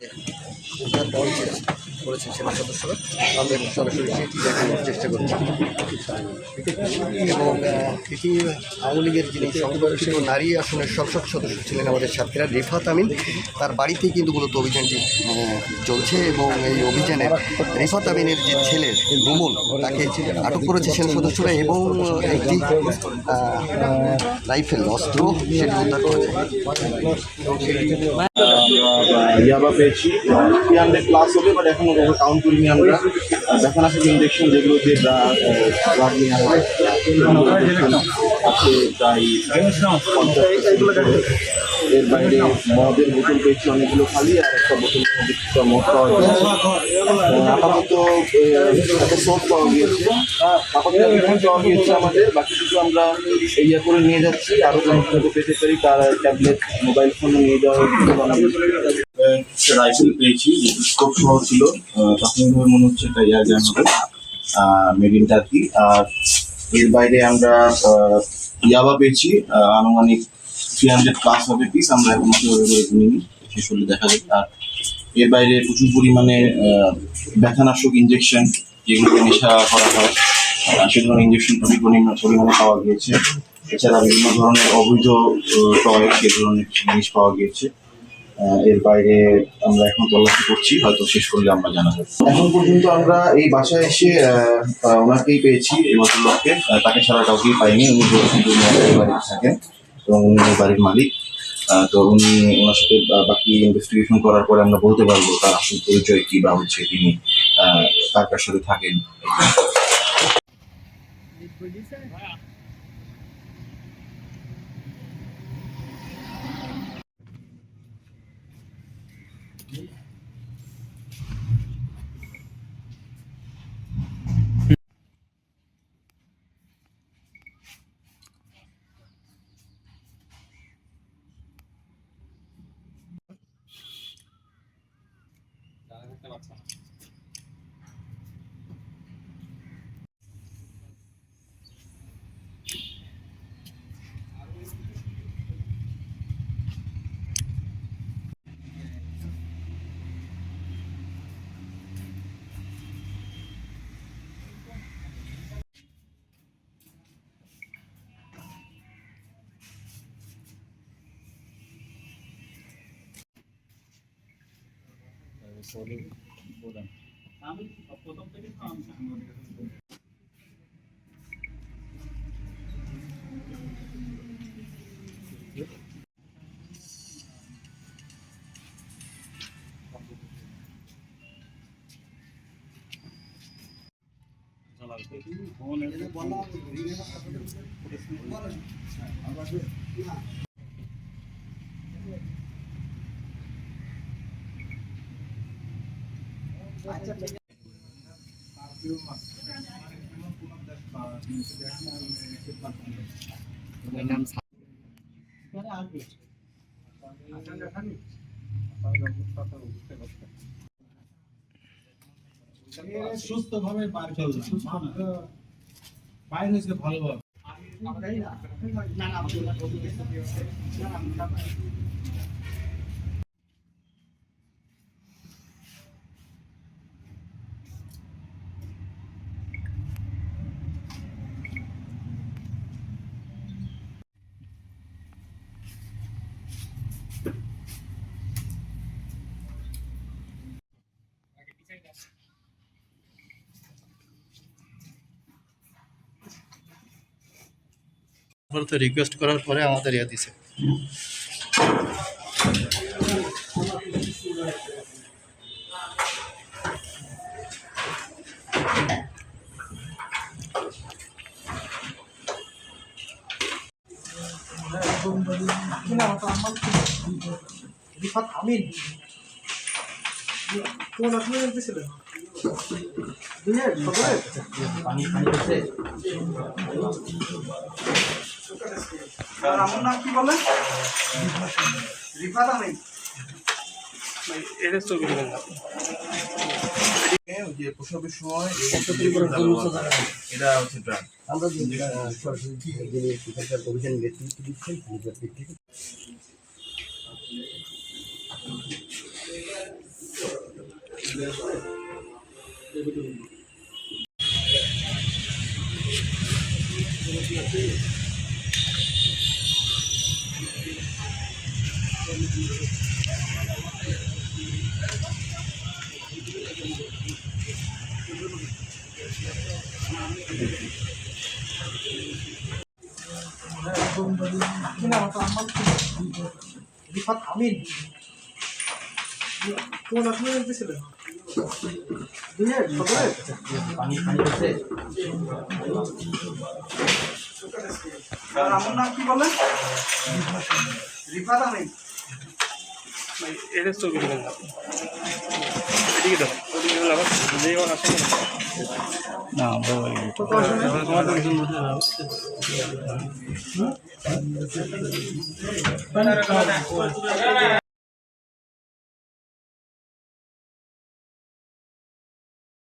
Launch করেছেন সেনা সদস্যরা, আমরা সরাসরি সেটি দেখানোর চেষ্টা করছি। এবং এটি আওয়ামী লীগের যিনি সংরক্ষিত নারী আসনের সংসদ সদস্য ছিলেন আমাদের ছাত্রীরা রিফাত আমিন, তার বাড়িতেই কিন্তু মূলত অভিযানটি চলছে। এবং এই অভিযানে রিফাত আমিনের যে ছেলে রুমুল, তাকে আটক করেছে সেনা সদস্যরা এবং একটি রাইফেল অস্ত্র সেটি উদ্ধার করা যায়। ইয়াবা পেয়েছি 300 প্লাস হবে, বাট এখন ওটা কাউন্ট করিনি আমরা। দেখা আছে ইঞ্জেকশন যেগুলো দিয়ে ড্রাগ নেওয়া হয় আছে প্রায় 50। এর বাইরে মদের বোতল পেয়েছি অনেকগুলো খালি, আর একটা বোতল কিছুটা মদ পাওয়া গেছে। আপাতত একটা সোপ পাওয়া গিয়েছে, পাওয়া গিয়েছে আমাদের। বাকি কিছু আমরা ইয়ে করে নিয়ে যাচ্ছি, আরও কোনো পেতে পারি তার ট্যাবলেট মোবাইল ফোন নিয়ে যাওয়া রাইফেল পেয়েছি, স্কোপ সহ ছিল। প্রাথমিকভাবে মনে হচ্ছে এটা এয়ার গান হবে, মেড ইন টার্কি। আর এর বাইরে আমরা ইয়াবা পেয়েছি আনুমানিক 300 প্লাস হবে পিস। আমরা এখন নিই, শেষ হলে দেখা যাবে। আর এর বাইরে প্রচুর পরিমাণে ব্যথানাশক ইঞ্জেকশন, যেগুলোকে নেশা করা হয়, সে ধরনের ইঞ্জেকশন পরিমাণে পাওয়া গিয়েছে। এছাড়া বিভিন্ন ধরনের অবৈধ টয়, সে ধরনের জিনিস পাওয়া গিয়েছে। এর বাইরে আমরা এখন তল্লাশি করছি, হয়তো শেষ করলে আমরা জানাবো। এখন পর্যন্ত আমরা এই বাসায় এসে ওনাকেই পেয়েছি, এই ভদ্রলোককে। তাকে ছাড়া কাউকেই পাইনি। উনি বাড়িতে থাকেন এবং উনি বাড়ির মালিক। তো উনি ওনার সাথে বাকি ইনভেস্টিগেশন করার পরে আমরা বলতে পারবো তার আসল পরিচয় কি, বা হচ্ছে তিনি কার কার সাথে থাকেন। আমি প্রথম থেকে সুস্থ ভাবে বাইরে হয়েছে ভালোভাবে। তো রিকোয়েস্ট করার পরে আমাদের ইয়ে দিছে। রিফাত আমিন কোন আসলে ছিলেন? আমার নাম কি বলে? রিফাত আমিন। যে প্রসবের সময় এটা হচ্ছে ড্রাগ। আমরা সরাসরি যিনি এখানকার অভিযান নেতৃত্ব দিচ্ছেন নিজের দিক থেকে কি নাম ওটা আমার রিফাত আমিন। কোন আপনি দিয়েছিলেন? দুইয়ের সদরের? আর আমার নাম কি বলেন? রিফাত আমিন। এটা ছবি দিবেন না এদিকে দাও ওদিকে হলো আবার যেই ওর আসে না তোমার তো কিছু মনে না